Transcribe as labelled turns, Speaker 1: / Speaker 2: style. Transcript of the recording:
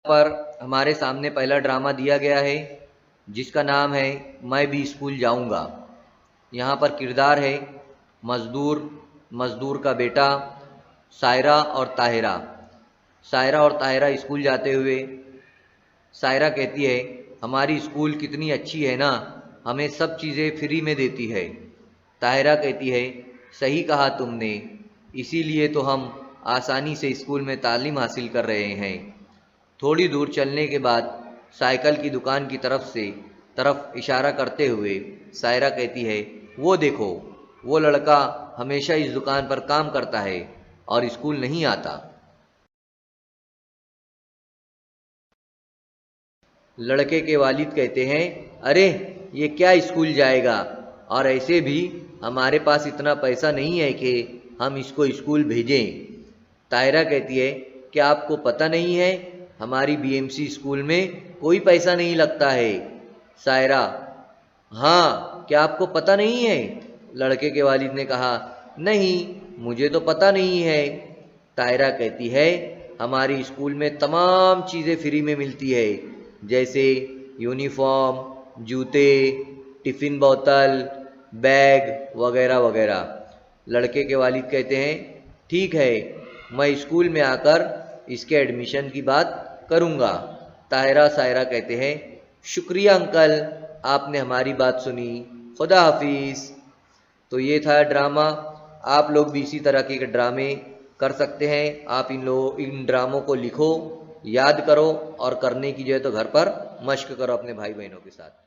Speaker 1: पर हमारे सामने पहला ड्रामा दिया गया है जिसका नाम है मैं भी स्कूल जाऊंगा। यहाँ पर किरदार है मजदूर, मजदूर का बेटा, सायरा और ताहिरा। सायरा और ताहिरा स्कूल जाते हुए सायरा कहती है हमारी स्कूल कितनी अच्छी है ना, हमें सब चीज़ें फ्री में देती है। ताहिरा कहती है सही कहा तुमने, इसीलिए तो हम आसानी से स्कूल में तालीम हासिल कर रहे हैं। थोड़ी दूर चलने के बाद साइकिल की दुकान की तरफ इशारा करते हुए सायरा कहती है वो देखो, वो लड़का हमेशा इस दुकान पर काम करता है और स्कूल नहीं आता। लड़के के वालिद कहते हैं अरे ये क्या स्कूल जाएगा, और ऐसे भी हमारे पास इतना पैसा नहीं है कि हम इसको स्कूल भेजें। ताहिरा कहती है क्या आपको पता नहीं है हमारी बीएमसी स्कूल में कोई पैसा नहीं लगता है। सायरा हाँ, क्या आपको पता नहीं है? लड़के के वालिद ने कहा नहीं, मुझे तो पता नहीं है। ताहिरा कहती है हमारी स्कूल में तमाम चीज़ें फ्री में मिलती है, जैसे यूनिफॉर्म, जूते, टिफ़िन बोतल, बैग वगैरह वगैरह। लड़के के वालिद कहते हैं ठीक है, मैं स्कूल में आकर इसके एडमिशन की बात करूँगा। ताहिरा सायरा कहते हैं शुक्रिया अंकल, आपने हमारी बात सुनी, खुदा हाफिज़। तो ये था ड्रामा। आप लोग भी इसी तरह के ड्रामे कर सकते हैं। आप इन ड्रामों को लिखो, याद करो और करने की जो है तो घर पर मश्क करो अपने भाई बहनों के साथ।